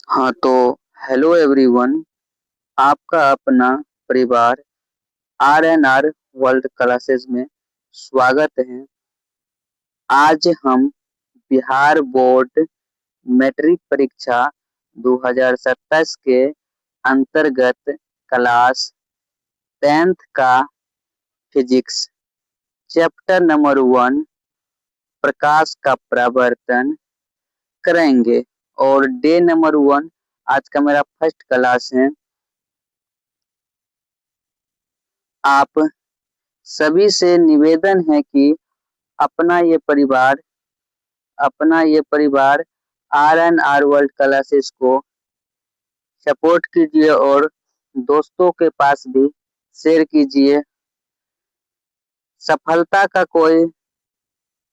हाँ तो hello everyone. आपका अपना परिवार RNR वर्ल्ड क्लासेस में स्वागत है। आज हम बिहार बोर्ड मैट्रिक परीक्षा 2027 के अंतर्गत क्लास 10th का फिजिक्स चैप्टर नंबर 1 प्रकाश का परावर्तन करेंगे। और डे नंबर 1 आज का मेरा फर्स्ट क्लास है। आप सभी से निवेदन है कि अपना ये परिवार अपना ये परिवार RNR वर्ल्ड क्लासेस को सपोर्ट कीजिए और दोस्तों के पास भी शेयर कीजिए। सफलता का कोई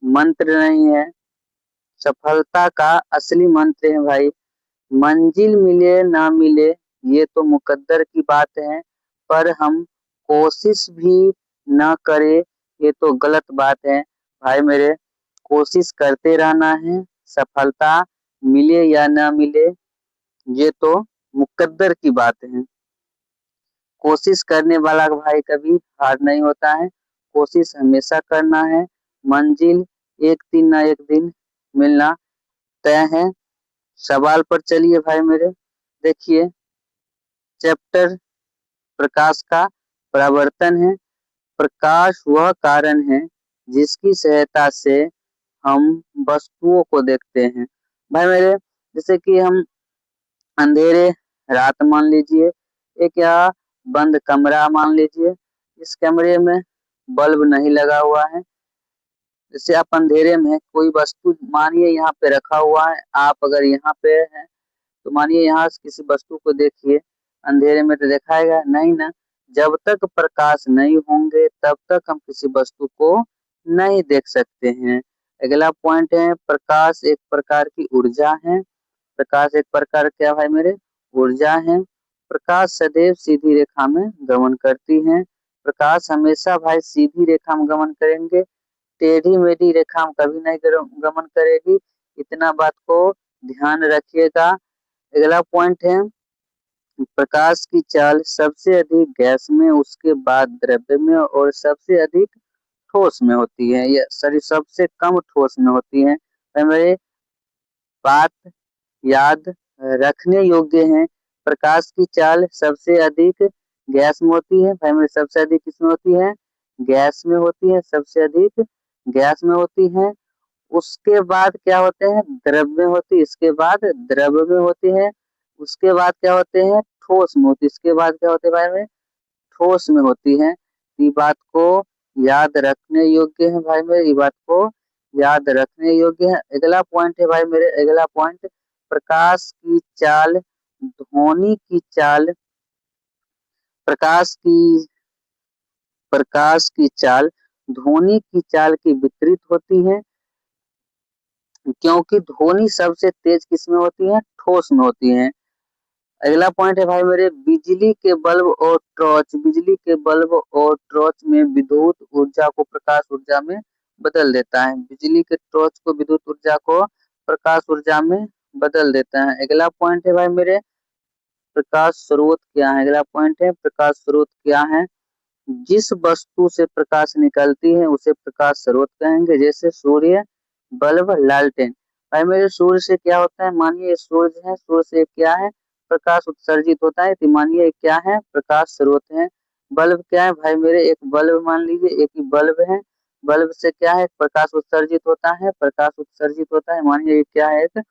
मंत्र नहीं है, सफलता का असली मंत्र है भाई, मंजिल मिले ना मिले ये तो मुकद्दर की बात है, पर हम कोशिश भी ना करें ये तो गलत बात है। भाई मेरे, कोशिश करते रहना है। सफलता मिले या ना मिले ये तो मुकद्दर की बात है। कोशिश करने वाला भाई कभी हार नहीं होता है। कोशिश हमेशा करना है। मंजिल एक दिन ना एक दिन मिलना तय है। सवाल पर चलिए भाई मेरे। देखिए, चैप्टर प्रकाश का परावर्तन है। प्रकाश वह कारण है जिसकी सहायता से हम वस्तुओं को देखते हैं। भाई मेरे, जैसे कि हम अंधेरे रात मान लीजिए, एक या बंद कमरा मान लीजिए, इस कमरे में बल्ब नहीं लगा हुआ है। जैसे आप अंधेरे में कोई वस्तु मानिए यहाँ पे रखा हुआ है, आप अगर यहाँ पे हैं तो मानिए यहाँ से किसी वस्तु को देखिए, अंधेरे में तो दिखाएगा नहीं ना। जब तक प्रकाश नहीं होंगे तब तक हम किसी वस्तु को नहीं देख सकते हैं। अगला पॉइंट है, प्रकाश एक प्रकार की ऊर्जा है। प्रकाश एक प्रकार क्या भाई मेरे, ऊर्जा है। प्रकाश सदैव सीधी रेखा में गमन करती है। प्रकाश हमेशा भाई सीधी रेखा में गमन करेंगे, टेढ़ी मेढ़ी रेखा में कभी नहीं गमन करेगी। इतना बात को ध्यान रखिएगा। अगला पॉइंट है, प्रकाश की चाल सबसे अधिक गैस में, उसके बाद द्रव्य में और सबसे अधिक ठोस में होती है। ये सॉरी, सबसे कम ठोस में होती है। मेरे बात याद रखने योग्य है। प्रकाश की चाल सबसे अधिक गैस में होती है। भाई मेरे, सबसे अधिक किसमें होती है, गैस में होती है। सबसे अधिक गैस में होती है। उसके बाद क्या होते हैं, द्रव्य होती है। इसके बाद द्रव्य में होती है। उसके बाद क्या होते हैं, ठोस में होती है। इसके बाद क्या होते हैं भाई में, ठोस में होती है। ये बात को याद रखने योग्य है भाई मेरे, ये बात को याद रखने योग्य है। अगला पॉइंट है भाई मेरे, अगला पॉइंट, प्रकाश की चाल ध्वनि की चाल, प्रकाश की प्रकाश की चाल ध्वनि की चाल के विपरीत होती है, क्योंकि ध्वनि सबसे तेज किसमें होती है, ठोस में होती है। अगला पॉइंट है भाई मेरे, बिजली के बल्ब और टॉर्च, बिजली के बल्ब और टॉर्च में विद्युत ऊर्जा को प्रकाश ऊर्जा में बदल देता है। बिजली के टॉर्च को विद्युत ऊर्जा को प्रकाश ऊर्जा में बदल देता है। अगला पॉइंट है भाई मेरे, प्रकाश स्रोत क्या है। अगला पॉइंट है, प्रकाश स्रोत क्या है। जिस वस्तु से प्रकाश निकलती है उसे प्रकाश स्रोत कहेंगे, जैसे सूर्य, बल्ब, लालटेन। भाई मेरे, सूर्य से क्या होता है, मानिए सूर्य है, सूर्य से क्या है, प्रकाश उत्सर्जित होता है, तो मानिए क्या है, प्रकाश स्रोत है। बल्ब क्या है भाई मेरे, एक बल्ब मान लीजिए, एक ही बल्ब है। बल्ब से क्या है, प्रकाश उत्सर्जित होता है, प्रकाश उत्सर्जित होता है, मानिए ये क्या है, एक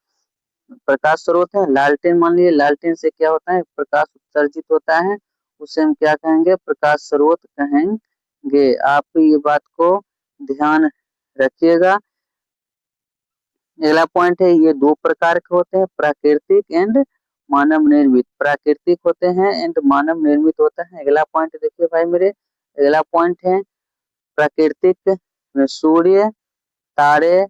प्रकाश स्रोत है। लालटेन मान लीजिए, लालटेन से क्या होता है, प्रकाश उत्सर्जित होता है, उसे हम क्या कहेंगे, प्रकाश स्रोत कहेंगे। आप ये बात को ध्यान रखिएगा। अगला पॉइंट है, ये दो प्रकार के होते हैं, प्राकृतिक एंड मानव निर्मित। प्राकृतिक होते हैं एंड मानव निर्मित होता है। अगला पॉइंट देखिए भाई मेरे, अगला पॉइंट है, प्राकृतिक में सूर्य, तारे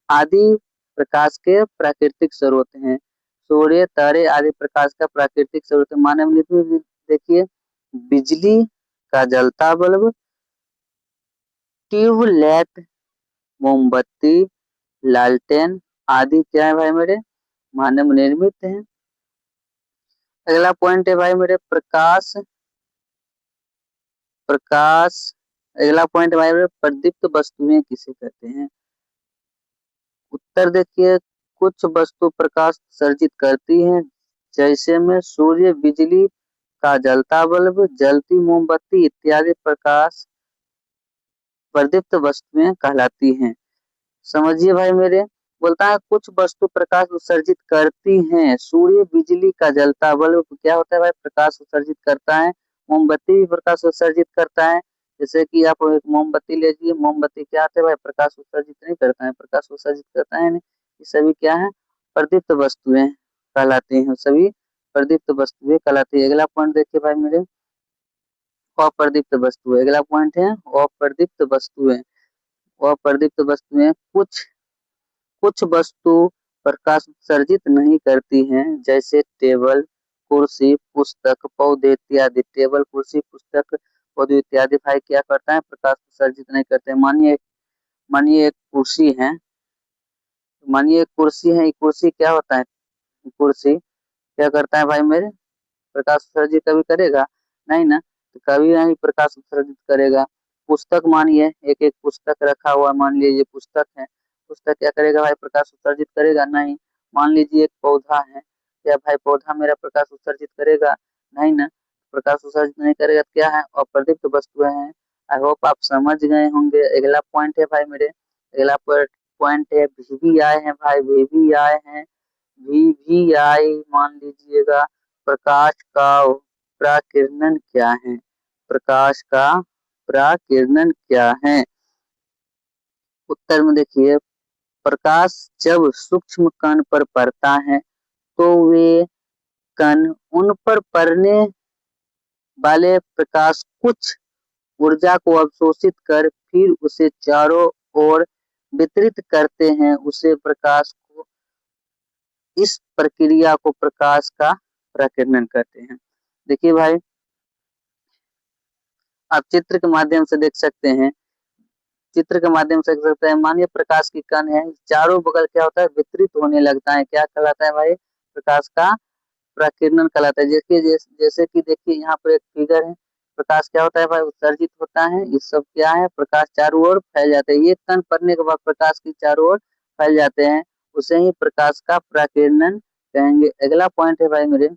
आदि प्रकाश के प्राकृतिक स्रोत हैं। सूर्य, तारे आदि प्रकाश का प्राकृतिक स्रोत है। मानव निर्मित देखिए, बिजली का जलता बल्ब, ट्यूबलाइट, मोमबत्ती, लालटेन आदि क्या है भाई मेरे, मानव निर्मित है। अगला पॉइंट है भाई मेरे प्रकाश प्रकाश अगला पॉइंट भाई मेरे प्रदीप्त वस्तुएं किसे कहते हैं। उत्तर देखिए, कुछ वस्तु प्रकाश सर्जित करती हैं, जैसे में सूर्य, बिजली का जलता बल्ब, जलती मोमबत्ती इत्यादि प्रकाश प्रदीप्त वस्तुएं कहलाती हैं। समझिए भाई मेरे, बोलता है कुछ वस्तु प्रकाश उत्सर्जित करती हैं। सूर्य, बिजली का जलता बल्ब क्या होता है भाई, प्रकाश उत्सर्जित करता है। मोमबत्ती भी प्रकाश उत्सर्जित करता है। जैसे कि आप एक मोमबत्ती लीजिए, मोमबत्ती क्या होता है भाई, प्रकाश उत्सर्जित नहीं करता है, प्रकाश उत्सर्जित करता है नहीं। ये सभी क्या है, प्रदीप्त वस्तुएं कहलाती हैं, सभी प्रदीप्त वस्तुएं कहलाती है। अगला पॉइंट देखिए भाई मेरे, अप्रदीप्त वस्तुएं। अगला पॉइंट है अप्रदीप्त वस्तुएं। अप्रदीप्त वस्तुएं कुछ कुछ वस्तु प्रकाश उत्सर्जित नहीं करती हैं, जैसे टेबल, कुर्सी, पुस्तक, पौधे इत्यादि। टेबल, कुर्सी, पुस्तक, पौधे इत्यादि भाई क्या करता है, प्रकाश उत्सर्जित नहीं करते। मानिए एक कुर्सी है, मानिए एक कुर्सी है, ये कुर्सी क्या होता है, कुर्सी क्या करता है भाई मेरे, प्रकाश उत्सर्जित कभी करेगा नहीं ना, तो कभी नहीं प्रकाश उत्सर्जित करेगा। पुस्तक मानिए एक एक पुस्तक रखा हुआ, मान लीजिए पुस्तक है, पुस्तक क्या करेगा भाई, प्रकाश उत्सर्जित करेगा नहीं। मान लीजिए एक पौधा है, क्या भाई पौधा मेरा प्रकाश उत्सर्जित करेगा नहीं ना, प्रकाश उत्सर्जित नहीं करेगा तो क्या है, अप्रदीप्त वस्तुएं हैं। आई होप आप समझ गए होंगे। अगला पॉइंट है भाई मेरे, अगला पॉइंट है वीवीआई है भाई, वीवीआई है। वीवीआई मान लीजिएगा, प्रकाश का प्राकिरणन क्या है, प्रकाश का प्राकिरणन क्या है। उत्तर में देखिए, प्रकाश जब सूक्ष्म कण पर पड़ता है तो वे कण उन पर पड़ने वाले प्रकाश कुछ ऊर्जा को अवशोषित कर फिर उसे चारों ओर वितरित करते हैं, उसे प्रकाश को, इस प्रक्रिया को प्रकाश का प्राकिरणन कहते हैं। देखिए भाई, आप चित्र के माध्यम से देख सकते हैं, चित्र के माध्यम से देख सकते हैं। मानिए प्रकाश की कण है, चारों बगल क्या होता है, वितरित होने लगता है, क्या कहलाता है भाई, प्रकाश का प्राकिरणन कहलाता है। जैसे कि देखिए यहाँ पर एक फिगर है, प्रकाश क्या होता है भाई, उत्सर्जित होता है, ये सब क्या है, प्रकाश चारों ओर फैल जाते हैं, एक कण पड़ने के बाद प्रकाश की चारों ओर फैल जाते हैं, उसे ही प्रकाश का प्राकिरणन कहेंगे। अगला पॉइंट है भाई मेरे,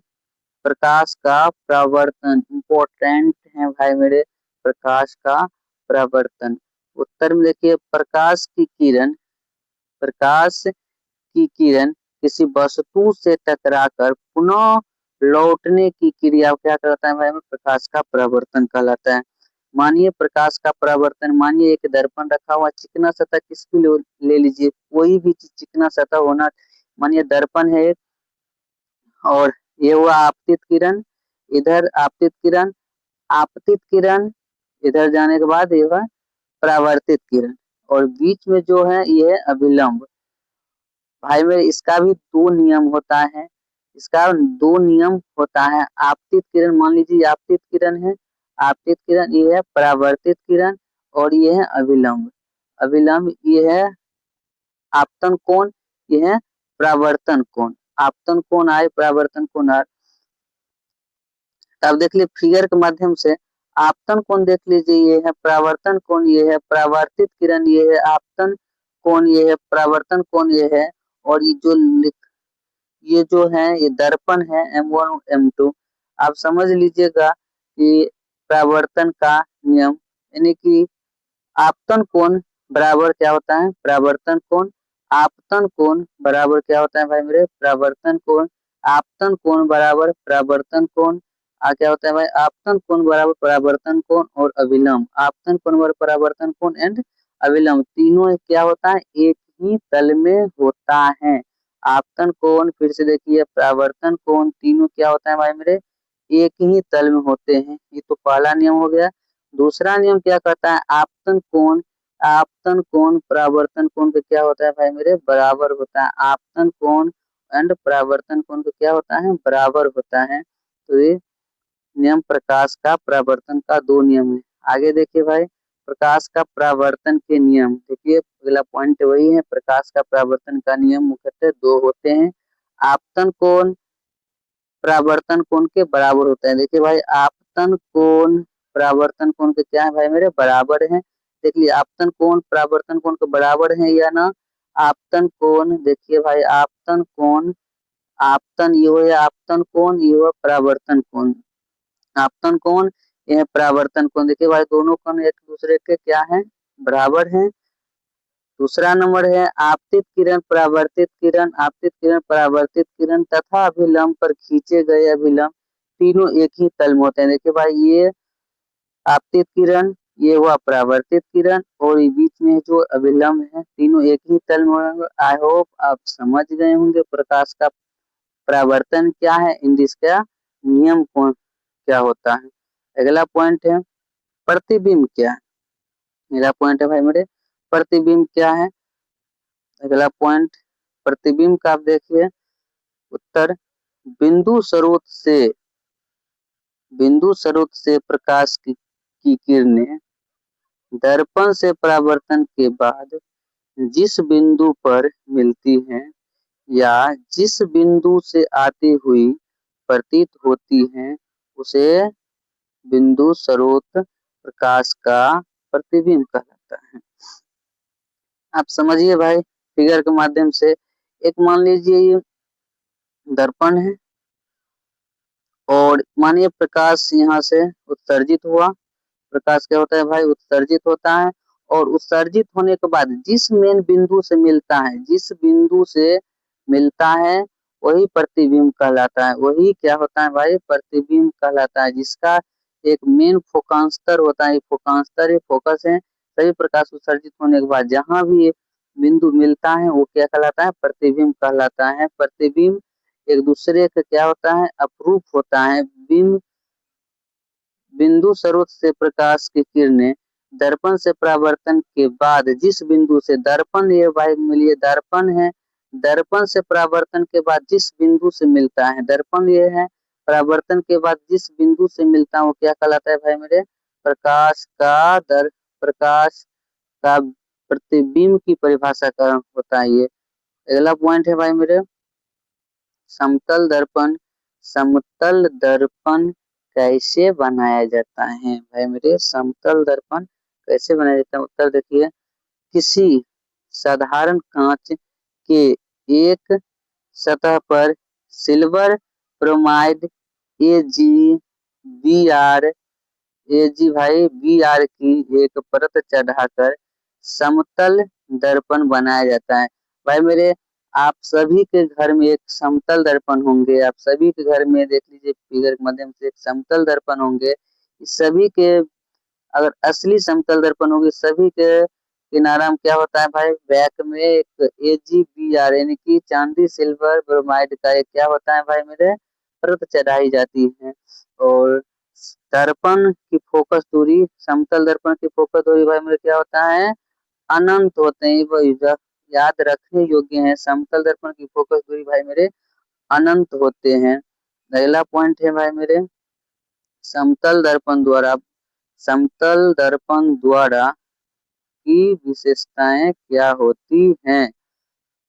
प्रकाश का परावर्तन, इम्पोर्टेंट है भाई मेरे, प्रकाश का परावर्तन। उत्तर में देखिए, प्रकाश की किरण किसी वस्तु से टकराकर पुनः लौटने की क्रिया क्या कहलाता है भाई, प्रकाश का परावर्तन कहलाता है। मानिए प्रकाश का परावर्तन, मानिए एक दर्पण रखा हुआ, चिकना सतह किस भी ले लीजिए, कोई भी चीज चिकना सतह होना, मानिए दर्पण है और ये हुआ आपतित किरण, इधर आपतित किरण इधर जाने के बाद ये हुआ परावर्तित किरण, और बीच में जो है ये है अभिलंब। भाई मेरे इसका भी दो नियम होता है, इसका दो नियम होता है। आपतित किरण, मान लीजिए आपतित किरण है, आपतित किरण ये है परावर्तित किरण, और ये है अभिलंब। अभिलंब ये है आपतन कोण, ये है परावर्तन कोण। आपतन कोण आए, परावर्तन कोण आए। अब देख लीजिए फिगर के माध्यम से, आपतन कोण देख लीजिए ये है, परावर्तन कोण ये है, परावर्तित किरण ये है, आपतन कोण ये है, परावर्तन कोण ये है। और ये जो है ये दर्पण है M1 और M2। आप समझ लीजिएगा कि परावर्तन का नियम, यानी कि आपतन कोण बराबर क्या होता है, परावर्तन कोण। आपतन कोण बराबर क्या होता है भाई मेरे, परावर्तन कोण। आपतन कोण बराबर परावर्तन कोण। क्या होता है भाई, आपतन कोण बराबर परावर्तन कोण और अभिलंब। आपतन कोण बराबर परावर्तन कोण एंड अभिलंब, तीनों क्या होता है, एक ही तल में होता है। आपतन कोण, फिर से देखिए परावर्तन कोण, तीनों क्या होता है भाई मेरे, एक ही तल में होते हैं। ये तो पहला नियम हो गया। दूसरा नियम क्या कहता है, आपतन कोण परावर्तन कोण का क्या होता है भाई मेरे, बराबर होता है। आपतन कोण एंड परावर्तन कोण का क्या होता है, बराबर होता है। तो ये नियम प्रकाश का परावर्तन का दो नियम है। आगे देखिए भाई, प्रकाश का परावर्तन के नियम देखिए, अगला पॉइंट वही है, प्रकाश का परावर्तन का नियम मुख्यतः दो होते हैं। आपतन कोण परावर्तन कोण के बराबर होता है। देखिए भाई आपतन कोण परावर्तन कोण के क्या है भाई मेरे बराबर है। देख लीजिए आपतन कोण परावर्तन कोण के बराबर है या ना। आपतन कोण देखिए भाई आपतन कोण आपतन यो है आपतन कोण यो है परावर्तन कोण। आपतन कोण यह परावर्तन कोण देखिए भाई दोनों कोण एक दूसरे के क्या है बराबर है। दूसरा नंबर है आपतित किरण परावर्तित किरण तथा अभिलंब पर खींचे गए अभिलंब तीनों एक ही तल में होते हैं। देखिए भाई ये आपतित किरण ये हुआ परावर्तित किरण और ये बीच में जो अभिलंब है तीनों एक ही तल में होंगे। आई होप आप समझ गए होंगे प्रकाश का परावर्तन क्या है इन इसका नियम कौन क्या होता है। अगला पॉइंट है प्रतिबिंब क्या है। मेरा पॉइंट है भाई मेरे प्रतिबिंब क्या है। अगला पॉइंट प्रतिबिंब का आप देखिए उत्तर बिंदु स्रोत से प्रकाश की किरणें दर्पण से परावर्तन के बाद जिस बिंदु पर मिलती हैं या जिस बिंदु से आती हुई प्रतीत होती हैं उसे बिंदु स्रोत प्रकाश का प्रतिबिंब कहलाता है। आप समझिए भाई फिगर के माध्यम से एक मान लीजिए ये दर्पण है और मानिए प्रकाश यहाँ से उत्सर्जित हुआ। प्रकाश क्या होता है भाई उत्सर्जित होता है और उत्सर्जित होने के बाद जिस मेन बिंदु से मिलता है वही प्रतिबिंब कहलाता है। वही क्या होता है भाई प्रतिबिंब कहलाता है जिसका एक मेन फोकांस्तर होता है। फोकांस्तर ये फोकस है सभी प्रकाश उत्सर्जित होने के बाद जहां भी बिंदु मिलता है वो क्या कहलाता है प्रतिबिंब कहलाता है। प्रतिबिंब एक दूसरे का क्या होता है अपरूप होता है। बिंदु स्रोत से प्रकाश की किरणें दर्पण से परावर्तन के बाद जिस बिंदु से दर्पण ये भाई मिलिए दर्पण है दर्पण से परावर्तन के बाद जिस बिंदु से मिलता है दर्पण ये है परावर्तन के बाद जिस बिंदु से मिलता है वो क्या कहलाता है भाई मेरे प्रकाश का प्रतिबिंब की परिभाषा का होता है ये। अगला पॉइंट है भाई मेरे समतल दर्पण कैसे बनाया जाता है भाई मेरे समतल दर्पण कैसे बनाया जाता है। उत्तर देखिए किसी साधारण कांच के एक सतह पर सिल्वर ब्रोमाइड बी आर की एक परत चढ़ाकर समतल दर्पण बनाया जाता है। भाई मेरे आप सभी के घर में एक समतल दर्पण होंगे। आप सभी के घर में देख लीजिए फिगर के माध्यम से एक समतल दर्पण होंगे। सभी के अगर असली समतल दर्पण होंगे सभी के किनारा में क्या होता है भाई बैक में एक AgBr यानी कि चांदी सिल्वर ब्रोमाइड का एक क्या होता है भाई मेरे परत चढ़ाई जाती है। और दर्पण की फोकस दूरी समतल दर्पण की फोकस दूरी भाई मेरे क्या होता है अनंत होते हैं। वो याद रखने योग्य है समतल दर्पण की फोकस दूरी भाई मेरे अनंत होते हैं। अगला पॉइंट है भाई मेरे समतल दर्पण द्वारा की विशेषताएं क्या होती हैं।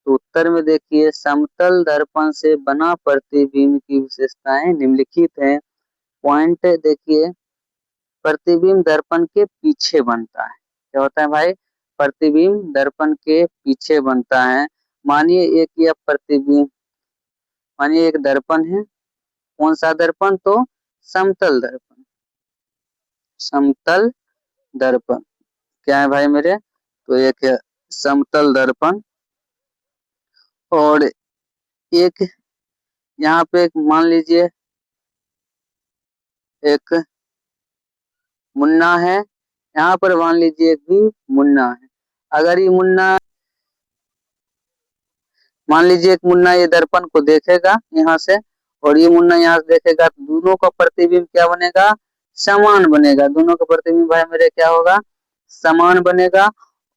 तो उत्तर में देखिए समतल दर्पण से बना प्रतिबिंब की विशेषताएं निम्नलिखित हैं। पॉइंट देखिए प्रतिबिंब दर्पण के पीछे बनता है। क्या होता है भाई प्रतिबिंब दर्पण के पीछे बनता है। मानिए एक दर्पण है कौन सा दर्पण तो समतल दर्पण क्या है भाई मेरे तो एक है समतल दर्पण और एक यहाँ पे एक मान लीजिए एक मुन्ना है यहाँ पर मान लीजिए एक भी मुन्ना है। अगर ये मुन्ना मान लीजिए एक मुन्ना ये दर्पण को देखेगा यहाँ से और ये मुन्ना यहाँ से देखेगा तो दोनों का प्रतिबिंब क्या बनेगा समान बनेगा। दोनों का प्रतिबिंब भाई मेरे क्या होगा समान बनेगा।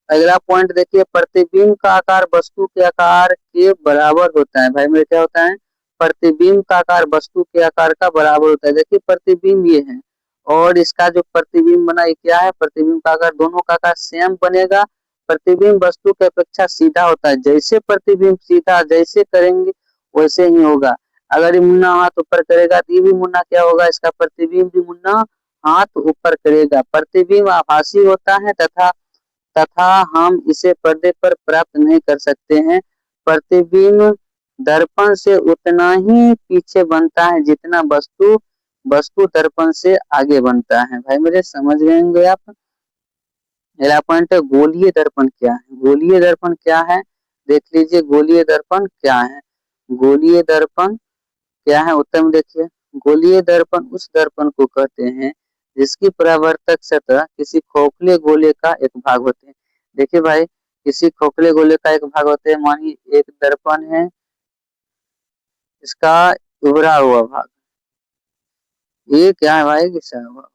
अगला पॉइंट देखिए प्रतिबिंब का आकार वस्तु के आकार के बराबर होता है। भाई मेरे क्या होता है प्रतिबिंब का आकार वस्तु के आकार का बराबर होता है। देखिए प्रतिबिंब ये है और इसका जो प्रतिबिंब बना ये क्या है प्रतिबिंब का आकार दोनों का आकार सेम बनेगा। प्रतिबिंब वस्तु की अपेक्षा सीधा होता है। जैसे प्रतिबिंब सीधा जैसे करेंगे वैसे ही होगा। अगर ये मुन्ना हाथ ऊपर करेगा तो ये भी मुन्ना क्या होगा, इसका प्रतिबिंब भी मुन्ना हाथ ऊपर करेगा। प्रतिबिंब आभासी होता है तथा तथा हम इसे पर्दे पर प्राप्त नहीं कर सकते हैं। प्रतिबिंब दर्पण से उतना ही पीछे बनता है जितना वस्तु वस्तु दर्पण से आगे बनता है। भाई मेरे समझ गए होंगे आप। अगला पॉइंट है गोलीय दर्पण क्या है। गोलीय दर्पण क्या है, देख लीजिए गोलीय दर्पण क्या है। गोलीय दर्पण क्या है, उत्तर में देखिए। गोलीय दर्पण उस दर्पण को कहते हैं जिसकी परावर्तक सतह किसी खोखले गोले का एक भाग होते हैं। देखिए भाई, किसी खोखले गोले का एक भाग होते हैं। मानिए एक दर्पण है, इसका उभरा हुआ भाग, ये क्या है भाई, घिसा हुआ।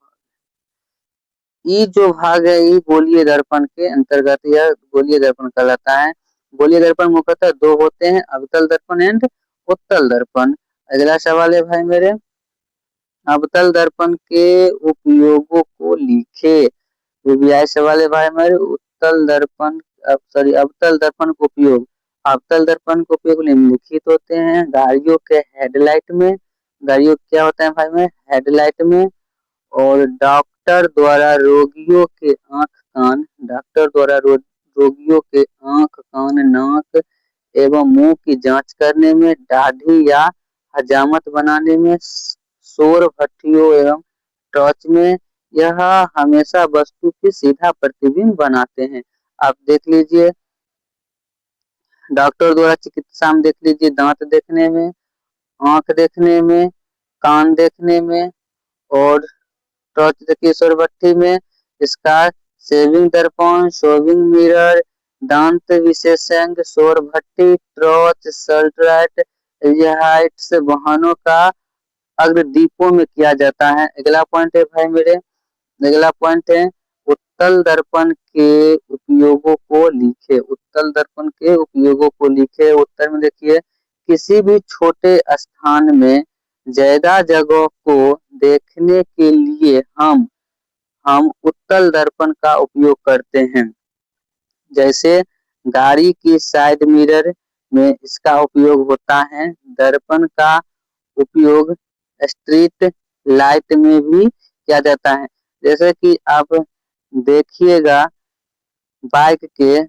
ये जो भाग है ये गोलीय दर्पण के अंतर्गत यह गोलीय दर्पण कहलाता है। गोलीय दर्पण मुख्यतः दो होते हैं, अवतल दर्पण एंड उत्तल दर्पण। अगला सवाल है भाई मेरे, अवतल दर्पण के उपयोगों को लिखे। ये भी आए सवाल है भाई मेरे, उत्तल दर्पण सॉरी अवतल दर्पण का उपयोग। अवतल दर्पण का उपयोग निम्नलिखित होते हैं। गाड़ियों के हेडलाइट में, गाड़ियों क्या होता है भाई में, हेडलाइट में। और डॉक्टर द्वारा रोगियों के आंख कान, डॉक्टर द्वारा रोगियों के आंख कान नाक एवं मुंह की जांच करने में, दाढ़ी या हजामत बनाने में, सौर भट्टियों एवं टॉर्च में। यह हमेशा वस्तु की सीधा प्रतिबिंब बनाते हैं। आप देख लीजिए, डॉक्टर द्वारा चिकित्सा में देख लीजिए, दांत देखने में, आंख देखने में, कान देखने में, और टॉर्च देखिए सौर भट्टी में। इसका सेविंग दर्पण, शोविंग मिरर, दांत विशेषज्ञ, सौर भट्टी, टॉर्च, सल्टराइट, एल्डिहाइड्स वाहनों का अग्रदीपों में किया जाता है। अगला पॉइंट है भाई मेरे, अगला पॉइंट है उत्तल दर्पण के उपयोगों को लिखे। उत्तल दर्पण के उपयोगों को लिखे। उत्तर में देखिए, किसी भी छोटे स्थान में ज्यादा जगह को देखने के लिए हम उत्तल दर्पण का उपयोग करते हैं। जैसे गाड़ी की साइड मिरर में इसका उपयोग होता है। दर्पण का उपयोग स्ट्रीट लाइट में भी किया जाता है। जैसे कि आप देखिएगा, बाइक के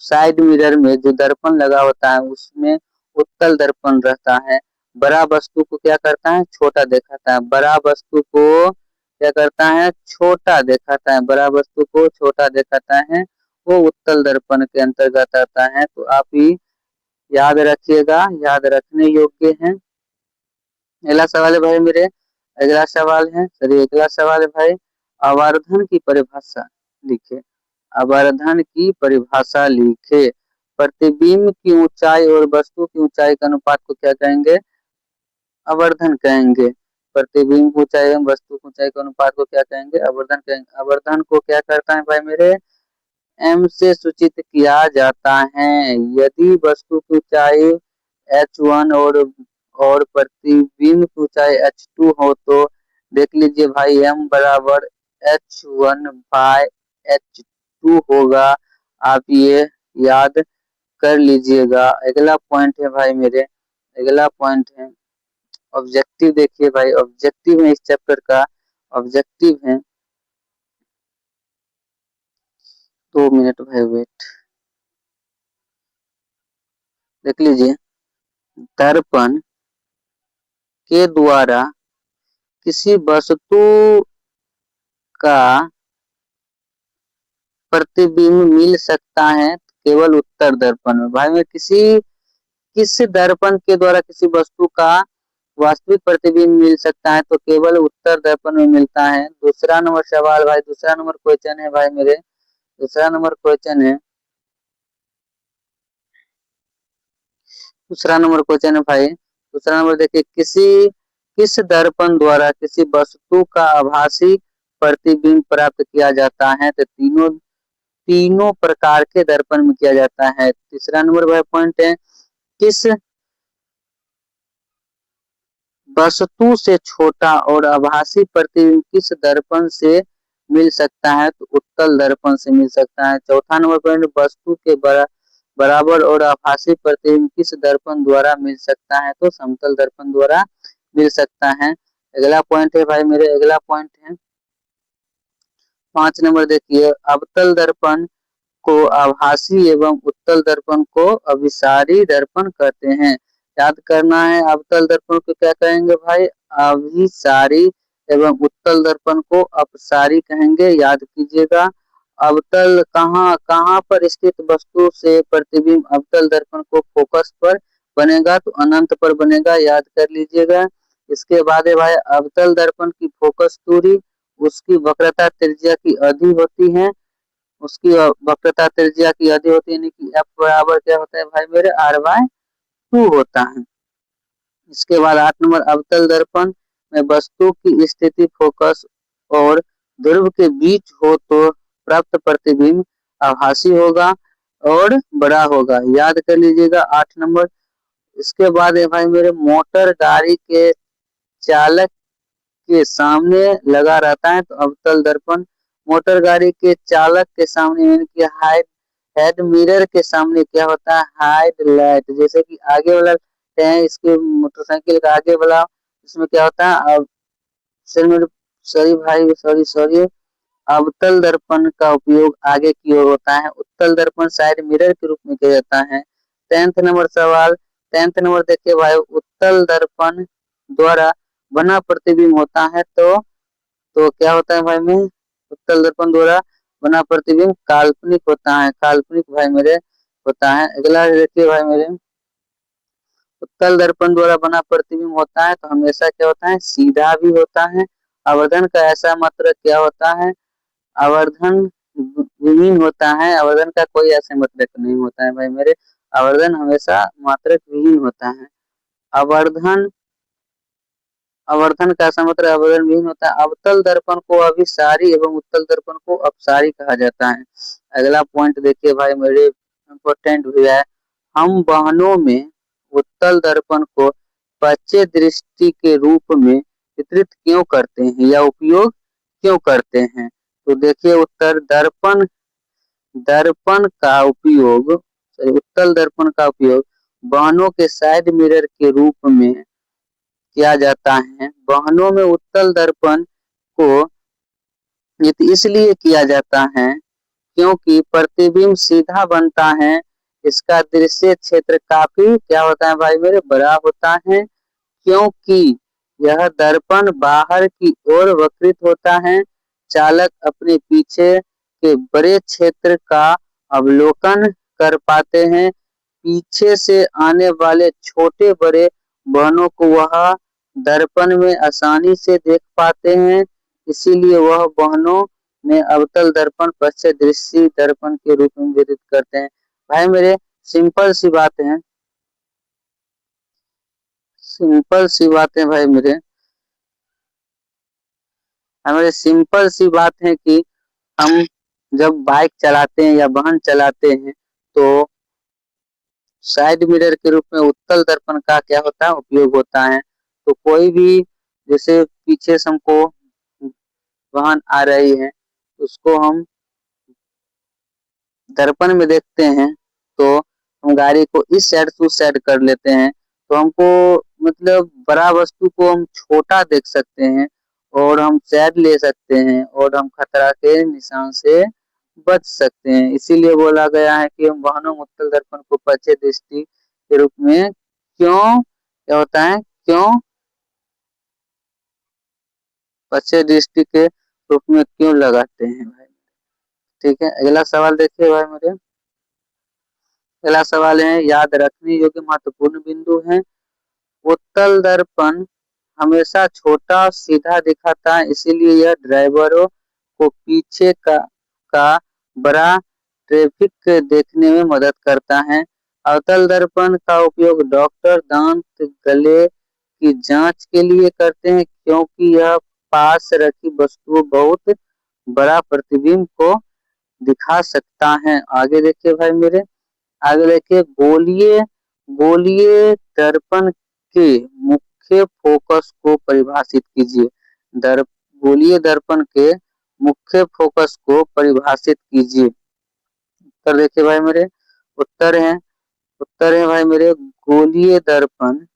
साइड मिरर में जो दर्पण लगा होता है उसमें उत्तल दर्पण रहता है। बड़ा वस्तु को क्या करता है, छोटा दिखाता है। बड़ा वस्तु को क्या करता है, छोटा दिखाता है। बड़ा वस्तु को छोटा दिखाता है, वो उत्तल दर्पण के अंतर्गत आता है। तो आप ही याद रखिएगा, याद रखने योग्य है। अगला सवाल है भाई मेरे, अगला सवाल है सॉरी अगला सवाल है भाई, आवर्धन की परिभाषा लिखे। आवर्धन की परिभाषा लिखे। प्रतिबिंब की ऊंचाई और वस्तु की ऊंचाई के अनुपात को क्या कहेंगे, आवर्धन कहेंगे। प्रतिबिंब की ऊंचाई एवं वस्तु की ऊंचाई के अनुपात को क्या कहेंगे, आवर्धन कहेंगे। आवर्धन को क्या करता है भाई मेरे, एम से सूचित किया जाता है। यदि वस्तु की ऊंचाई h1 और प्रतिबिंब की ऊंचाई h2 हो तो देख लीजिए भाई m बराबर h1 बाय h2 होगा। आप ये याद कर लीजिएगा। अगला पॉइंट है भाई मेरे, अगला पॉइंट है ऑब्जेक्टिव। देखिए भाई, ऑब्जेक्टिव है इस चैप्टर का, ऑब्जेक्टिव है। 2 मिनट भाई वेट, देख लीजिए। दर्पण के द्वारा किसी वस्तु का प्रतिबिंब मिल सकता है केवल उत्तर दर्पण में। भाई में किस दर्पण के द्वारा किसी वस्तु का वास्तविक प्रतिबिंब मिल सकता है तो केवल उत्तर दर्पण में मिलता है। दूसरा नंबर सवाल भाई, दूसरा नंबर क्वेश्चन है भाई मेरे, दूसरा नंबर क्वेश्चन है, दूसरा नंबर क्वेश्चन है भाई। दूसरा नंबर देखिए, किस दर्पण द्वारा किसी वस्तु का आभासी प्रतिबिंब प्राप्त किया जाता है तो तीनों तीनों प्रकार के दर्पण में किया जाता है। तीसरा नंबर भाई पॉइंट है, किस वस्तु से छोटा और आभासी प्रतिबिंब किस दर्पण से मिल सकता है तो उत्तल दर्पण से मिल सकता है। चौथा नंबर पॉइंट, बराबर और आभासी प्रतिबिंब किस दर्पण द्वारा मिल सकता है? तो समतल दर्पण द्वारा मिल सकता है। अगला पॉइंट है भाई मेरे, अगला पॉइंट है 5 नंबर देखिए, अवतल दर्पण को आभासी एवं उत्तल दर्पण को अभिसारी दर्पण कहते हैं। याद करना है, अवतल दर्पण को क्या कहेंगे भाई? अभिसारी एवं उत्तल दर्पण को अपसारी कहेंगे, याद कीजिएगा। अवतल कहाँ कहाँ पर स्थित वस्तु से प्रतिबिंब अवतल दर्पण को फोकस पर बनेगा? तो अनंत पर बनेगा, याद कर लीजिएगा। इसके बाद है भाई अवतल दर्पण की फोकस दूरी उसकी वक्रता त्रिज्या की आधी होती है, उसकी वक्रता त्रिज्या की आधी होती है, यानी कि एफ बराबर क्या होता है भाई मेरे? r/2 होता है। इसके बाद 8 नंबर, अवतल दर्पण में वस्तु की स्थिति फोकस और ध्रुव के बीच हो तो प्राप्त प्रतिबिंब आभासी होगा और बड़ा होगा, याद कर लीजिएगा 8 नंबर। इसके बाद है भाई मेरे, मोटर गाड़ी के चालक के सामने लगा रहता है तो अवतल दर्पण मोटर गाड़ी के चालक के सामने यानी कि हेड मिरर के सामने क्या होता है? Hide light. जैसे कि आगे वाला है इसके मोटरसाइकिल का आगे वाला, इसमें क्या होता है? अब सर मेरे, सॉरी भाई, सॉरी सॉरी, अवतल दर्पण का उपयोग आगे की ओर होता है, उत्तल दर्पण साइड मिरर के रूप में किया जाता है। 10th नंबर सवाल, 10th नंबर देखिए भाई, उत्तल दर्पण द्वारा बना प्रतिबिंब होता है तो क्या होता है भाई में? उत्तल दर्पण द्वारा बना प्रतिबिंब काल्पनिक होता है, काल्पनिक भाई मेरे होता है। अगला देखिए भाई मेरे, उत्तल दर्पण द्वारा बना प्रतिबिंब होता है तो हमेशा क्या होता है? सीधा भी होता है। आवर्धन का ऐसा मात्रक क्या होता है? आवर्धन विहीन होता है, आवर्धन का कोई ऐसे मात्रक नहीं होता है भाई मेरे, आवर्धन हमेशा मात्रक विहीन होता है। आवर्धन आवर्धन का ऐसा मतलब आवर्धन विहीन होता है। अवतल दर्पण को अभिसारी एवं उत्तल दर्पण को अपसारी कहा जाता है। अगला पॉइंट देखिए भाई मेरे, इम्पोर्टेंट भी है, हम वाहनों में उत्तल दर्पण को पश्चिम दृष्टि के रूप में वितरित क्यों करते हैं या उपयोग क्यों करते हैं? तो देखिए उत्तर, दर्पण दर्पण का उपयोग उत्तल दर्पण का उपयोग वाहनों के साइड मिरर के रूप में किया जाता है। वाहनों में उत्तल दर्पण को इसलिए किया जाता है क्योंकि प्रतिबिंब सीधा बनता है, इसका दृश्य क्षेत्र काफी क्या होता है भाई मेरे? बड़ा होता है, क्योंकि यह दर्पण बाहर की ओर वक्रित होता है। चालक अपने पीछे के बड़े क्षेत्र का अवलोकन कर पाते हैं, पीछे से आने वाले छोटे बड़े वाहनों को वह दर्पण में आसानी से देख पाते हैं, इसीलिए वह वाहनों में अवतल दर्पण पश्चिम दृष्टि दर्पण के रूप में वितरित करते हैं। भाई मेरे, सिंपल सी बात है, सिंपल सी बात है भाई मेरे, हमारे सिंपल सी बात है कि हम जब बाइक चलाते हैं या वाहन चलाते हैं तो साइड मिरर के रूप में उत्तल दर्पण का क्या होता है? उपयोग होता है। तो कोई भी जैसे पीछे से हमको वाहन आ रही है उसको हम दर्पण में देखते हैं तो हम गाड़ी को इस साइड से उस साइड कर लेते हैं, तो हमको मतलब बड़ा वस्तु को हम छोटा देख सकते हैं और हम साइड ले सकते हैं और हम खतरा के निशान से बच सकते हैं। इसीलिए बोला गया है कि हम वाहनों में उत्तल दर्पण को पश्चिम दृष्टि के रूप में क्यों क्या होता है? क्यों पश्चिम दृष्टि के रूप में क्यों लगाते हैं भाई? ठीक है, अगला सवाल देखिए भाई मेरे, अगला सवाल है, याद रखने योग्य महत्वपूर्ण बिंदु है। उत्तल दर्पण हमेशा छोटा और सीधा दिखाता है, इसीलिए यह ड्राइवरों को पीछे का बड़ा ट्रैफिक देखने में मदद करता है। अवतल दर्पण का उपयोग डॉक्टर दांत गले की जांच के लिए करते हैं क्योंकि यह पास रखी वस्तुओं बहुत बड़ा प्रतिबिंब को दिखा सकता है। आगे देखिए भाई मेरे, आगे देखिए, गोलीय गोलीय दर्पण के मुख्य फोकस को परिभाषित कीजिए। दर गोलीय दर्पण के मुख्य फोकस को परिभाषित कीजिए। उत्तर देखिए भाई मेरे, उत्तर है भाई मेरे, गोलीय दर्पण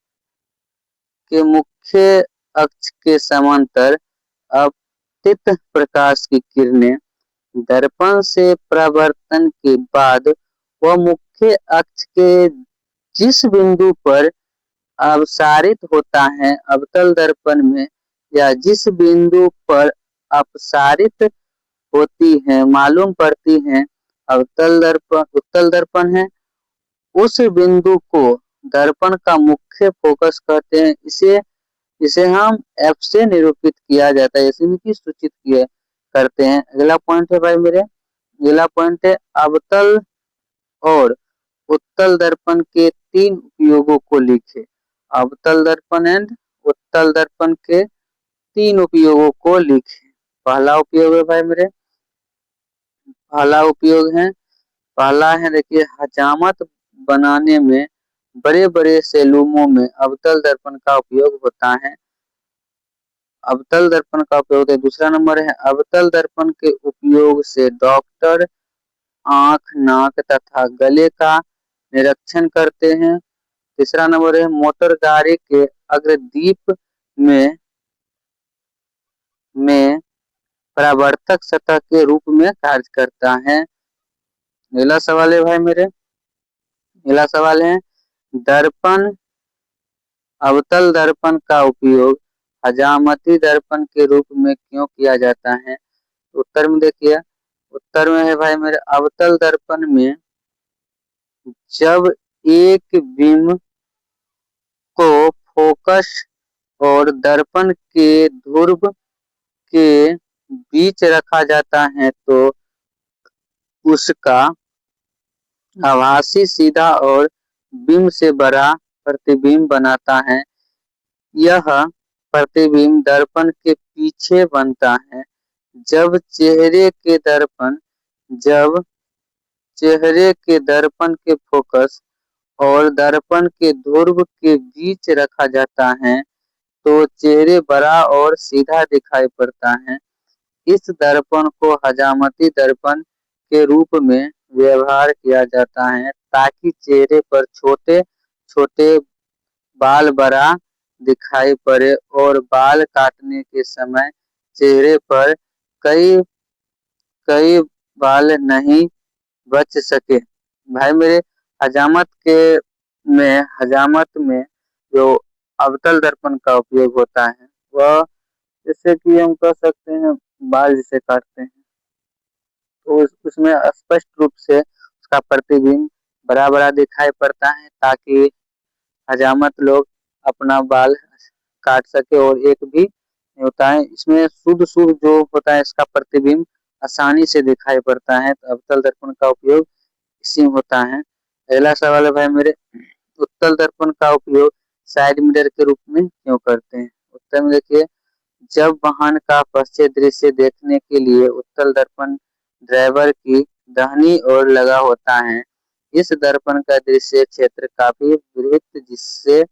के मुख्य अक्ष के समांतर अपतित प्रकाश की किरणें दर्पण से परावर्तन के बाद वह मुख्य अक्ष के जिस बिंदु पर अपसारित होता है अवतल दर्पण में, या जिस बिंदु पर अपसारित होती है मालूम पड़ती है उत्तल दर्पण है, उस बिंदु को दर्पण का मुख्य फोकस कहते हैं। इसे इसे हम एफ से निरूपित किया जाता है, इसे की सूचित किया करते हैं। अगला पॉइंट है भाई मेरे, अगला पॉइंट है अवतल और उत्तल दर्पण के 3 उपयोगों को लिखे। अवतल दर्पण एंड उत्तल दर्पण के 3 उपयोगों को लिखे। पहला उपयोग है भाई मेरे, पहला है देखिए, हजामत बनाने में बड़े बड़े सैलूनों में अवतल दर्पण का उपयोग होता है। अवतल दर्पण का उपयोग है। दूसरा नंबर है, अवतल दर्पण के उपयोग से डॉक्टर आंख, नाक तथा गले का निरीक्षण करते हैं। तीसरा नंबर है, मोटर गाड़ी के अग्रदीप में परावर्तक सतह के रूप में कार्य करता है। अगला सवाल है भाई मेरे, अगला सवाल है, दर्पण अवतल दर्पण का उपयोग हजामती दर्पण के रूप में क्यों किया जाता है? उत्तर में देखिए, उत्तर में है भाई मेरे, अवतल दर्पण में जब एक बीम को फोकस और दर्पण के ध्रुव के बीच रखा जाता है तो उसका आभासी सीधा और बीम से बड़ा प्रतिबिंब बनाता है। यह प्रतिबिंब दर्पण के पीछे बनता है। जब चेहरे के दर्पण के फोकस और दर्पण के ध्रुव के बीच रखा जाता है तो चेहरे बड़ा और सीधा दिखाई पड़ता है। इस दर्पण को हजामती दर्पण के रूप में व्यवहार किया जाता है ताकि चेहरे पर छोटे छोटे बाल बड़ा दिखाई पड़े और बाल काटने के समय चेहरे पर कई कई बाल नहीं बच सके। भाई मेरे, हजामत में जो अवतल दर्पण का उपयोग होता है वह, जैसे कि हम कह सकते हैं, बाल जिसे काटते हैं तो उसमें स्पष्ट रूप से उसका प्रतिबिंब बड़ा बड़ा दिखाई पड़ता है ताकि हजामत लोग अपना बाल काट सके और एक भी नहीं होता है। इसमें शुद्ध शुद्ध जो होता है इसका प्रतिबिंब आसानी से दिखाई पड़ता है, तो अवतल दर्पण का उपयोग इसी में होता है। अगला सवाल है भाई मेरे, उत्तल दर्पण का उपयोग साइड मिरर के रूप में क्यों करते हैं? उत्तर में देखिए, जब वाहन का पश्चिम दृश्य देखने के लिए उत्तल दर्पण ड्राइवर की दाहिनी ओर लगा होता है। इस दर्पण का दृश्य क्षेत्र काफी वृहत जिससे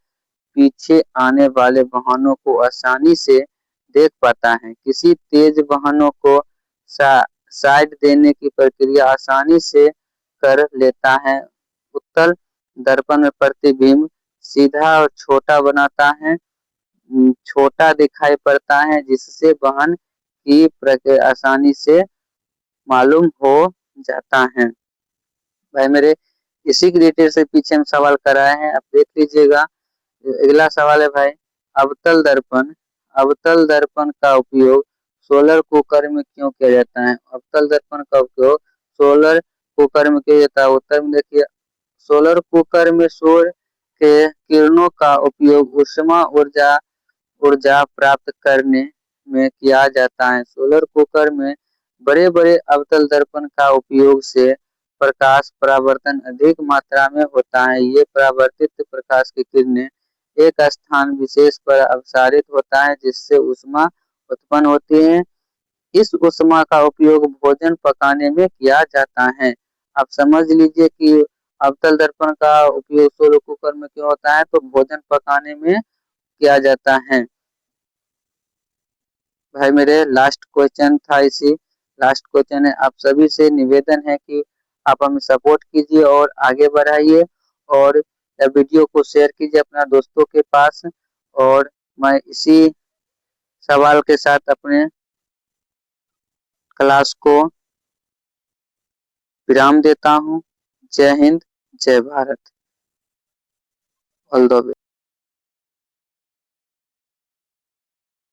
पीछे आने वाले वाहनों को आसानी से देख पाता है। किसी तेज वाहनों को साइड देने की प्रक्रिया आसानी से कर लेता है। उत्तल दर्पण में प्रतिबिंब सीधा और छोटा बनाता है, छोटा दिखाई पड़ता है जिससे वाहन की प्रक्रिया आसानी से मालूम हो जाता है। भाई मेरे, इसी के रिलेटेड से पीछे हम सवाल कराए हैं, आप देख लीजिएगा। अगला सवाल है भाई, अवतल दर्पण का उपयोग सोलर कुकर में क्यों किया जाता है? अवतल दर्पण का उपयोग सोलर कुकर में किया जाता है। उत्तर में देखिए, सोलर कुकर में सूर्य के किरणों का उपयोग ऊष्मा ऊर्जा प्राप्त करने में किया जाता है। सोलर कुकर में बड़े बड़े अवतल दर्पण का उपयोग से प्रकाश परावर्तन अधिक मात्रा में होता है। ये परावर्तित प्रकाश की किरणें एक स्थान विशेष पर अपसारित होता है जिससे ऊष्मा उत्पन्न होती है। इस ऊष्मा का उपयोग भोजन पकाने में किया जाता है। आप समझ लीजिए कि अवतल दर्पण का उपयोग सोलर कुकर में क्यों होता है, तो भोजन पकाने में किया जाता है। भाई मेरे, लास्ट क्वेश्चन था, इसी लास्ट क्वेश्चन है, आप सभी से निवेदन है कि आप हमें सपोर्ट कीजिए और आगे बढ़ाइए और वीडियो को शेयर कीजिए अपना दोस्तों के पास। और मैं इसी सवाल के साथ अपने क्लास को विराम देता हूँ। जय हिंद, जय भारत। All the best.